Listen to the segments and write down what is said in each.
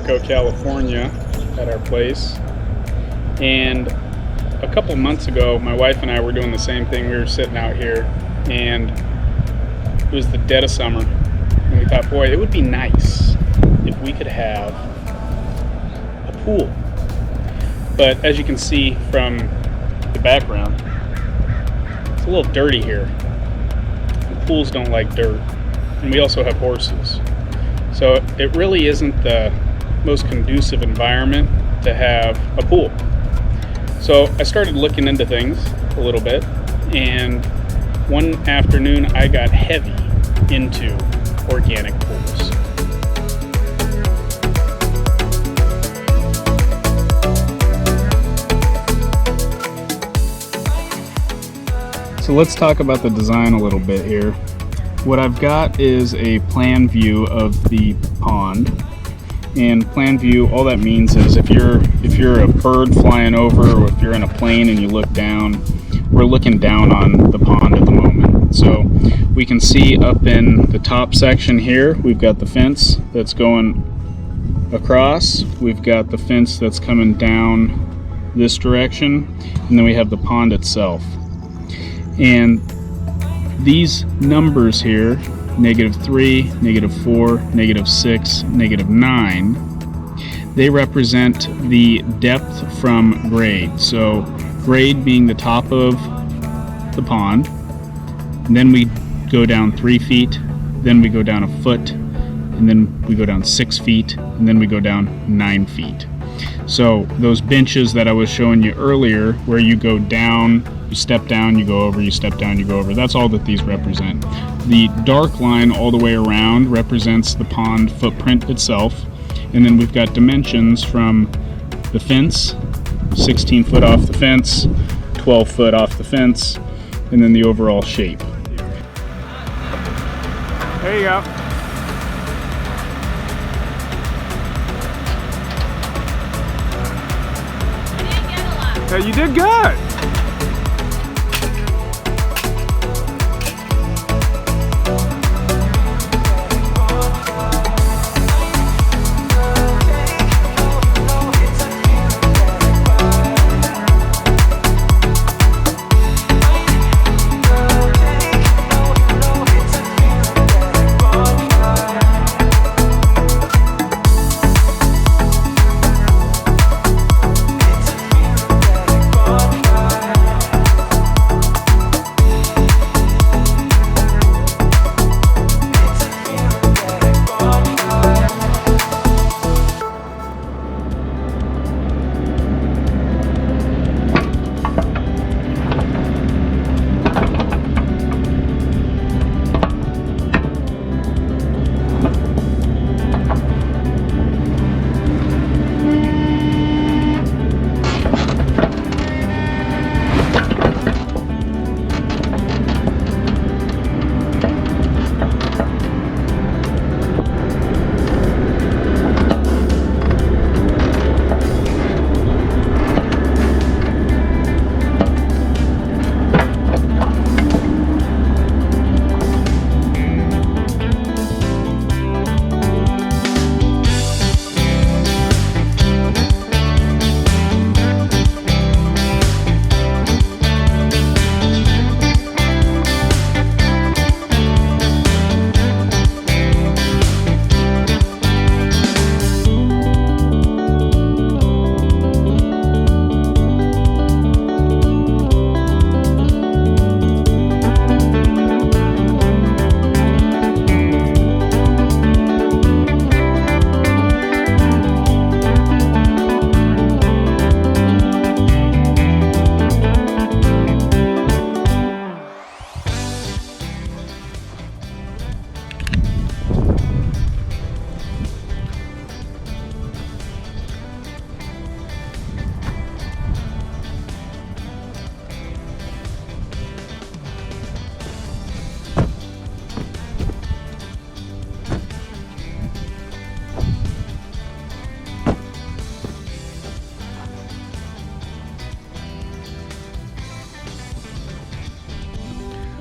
Marco, California at our place, and a couple months ago my wife and I were doing the same thing. We were sitting out here and it was the dead of summer, and we thought, boy, it would be nice if we could have a pool. But as you can see from the background, it's a little dirty here. And pools don't like dirt, and we also have horses. So it really isn't the most conducive environment to have a pool. So I started looking into things a little bit, and one afternoon I got heavy into organic pools. So let's talk about the design a little bit here. What I've got is a plan view of the pond, and plan view, all that means is if you're a bird flying over, or if you're in a plane and you look down, we're looking down on the pond at the moment. So we can see up in the top section here, we've got the fence that's going across, we've got the fence that's coming down this direction, and then we have the pond itself. And these numbers here, -3, -4, -6, -9, they represent the depth from grade. So grade being the top of the pond, and then we go down 3 feet, then we go down a foot, and then we go down 6 feet, and then we go down 9 feet. So those benches that I was showing you earlier, where you go down, you step down, you go over, you step down, you go over, that's all that these represent. The dark line all the way around represents the pond footprint itself, and then we've got dimensions from the fence, 16 foot off the fence, 12 foot off the fence, and then the overall shape. There you go. Yeah, you did good.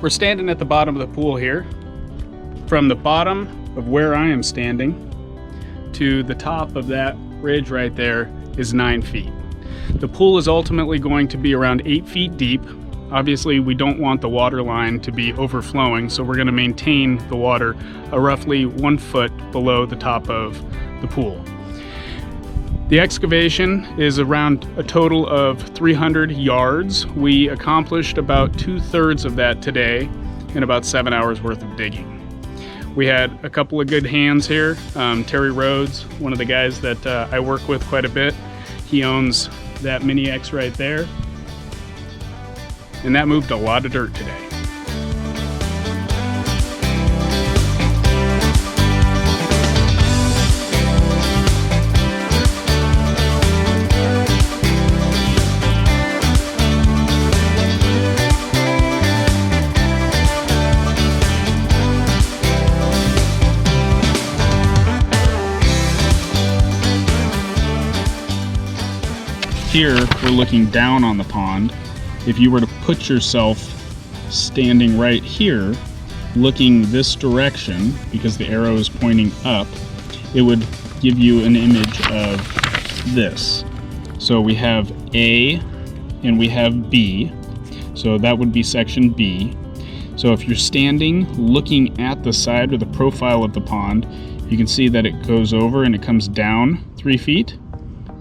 We're standing at the bottom of the pool here. From the bottom of where I am standing to the top of that ridge right there is 9 feet. The pool is ultimately going to be around 8 feet deep. Obviously, we don't want the water line to be overflowing, so we're going to maintain the water roughly 1 foot below the top of the pool. The excavation is around a total of 300 yards. We accomplished about 2/3 of that today in about 7 hours worth of digging. We had a couple of good hands here. Terry Rhodes, one of the guys that I work with quite a bit, he owns that Mini X right there. And that moved a lot of dirt today. Here, we're looking down on the pond. If you were to put yourself standing right here, looking this direction, because the arrow is pointing up, it would give you an image of this. So we have A and we have B. So that would be section B. So if you're standing looking at the side or the profile of the pond, you can see that it goes over and it comes down 3 feet.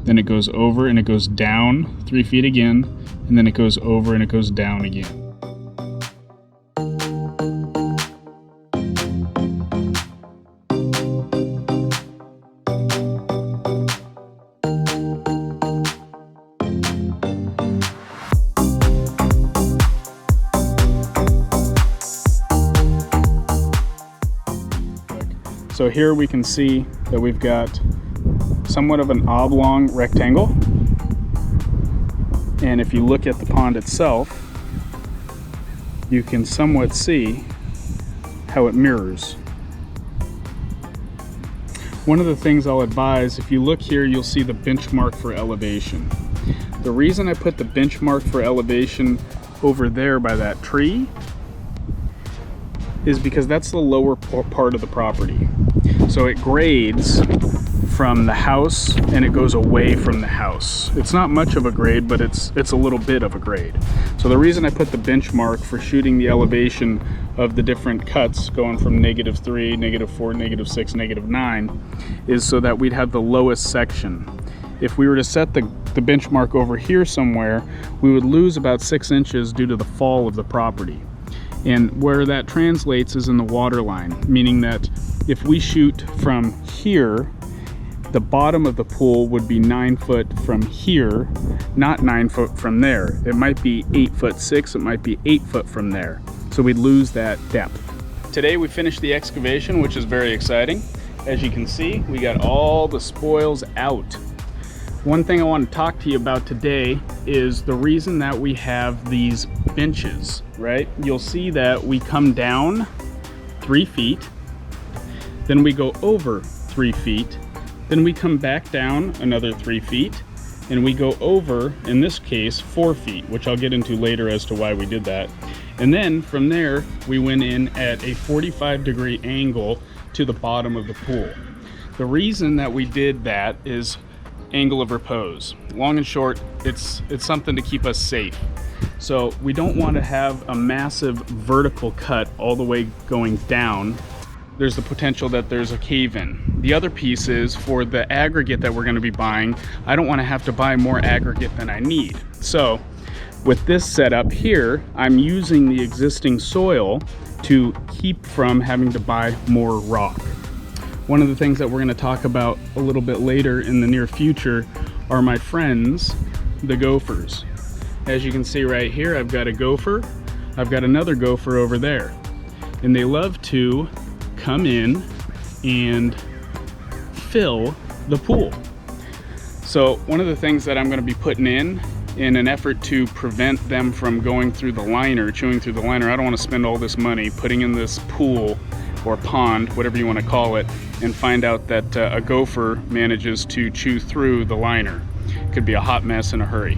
Then it goes over and it goes down 3 feet again, and then it goes over and it goes down again. So here we can see that we've got somewhat of an oblong rectangle, and if you look at the pond itself, you can somewhat see how it mirrors. One of the things I'll advise, if you look here, you'll see the benchmark for elevation. The reason I put the benchmark for elevation over there by that tree is because that's the lower part of the property. So it grades from the house and it goes away from the house. It's not much of a grade, but it's a little bit of a grade. So the reason I put the benchmark for shooting the elevation of the different cuts going from -3, -4, -6, -9 is so that we'd have the lowest section. If we were to set the benchmark over here somewhere, we would lose about 6 inches due to the fall of the property. And where that translates is in the water line, meaning that if we shoot from here, the bottom of the pool would be 9 foot from here, not 9 foot from there. It might be 8'6", it might be 8 foot from there. So we'd lose that depth. Today we finished the excavation, which is very exciting. As you can see, we got all the spoils out. One thing I want to talk to you about today is the reason that we have these benches, right? You'll see that we come down 3 feet, then we go over 3 feet, then we come back down another 3 feet, and we go over, in this case, 4 feet, which I'll get into later as to why we did that. And then from there, we went in at a 45-degree angle to the bottom of the pool. The reason that we did that is angle of repose. Long and short, it's something to keep us safe. So we don't want to have a massive vertical cut all the way going down. There's the potential that there's a cave-in. The other piece is for the aggregate that we're going to be buying, I don't want to have to buy more aggregate than I need. So with this setup here, I'm using the existing soil to keep from having to buy more rock. One of the things that we're going to talk about a little bit later in the near future are my friends, the gophers. As you can see right here, I've got a gopher. I've got another gopher over there. And they love to come in and fill the pool. So one of the things that I'm going to be putting in an effort to prevent them from going through the liner, chewing through the liner, I don't want to spend all this money putting in this pool or pond, whatever you want to call it, and find out that a gopher manages to chew through the liner. It could be a hot mess in a hurry.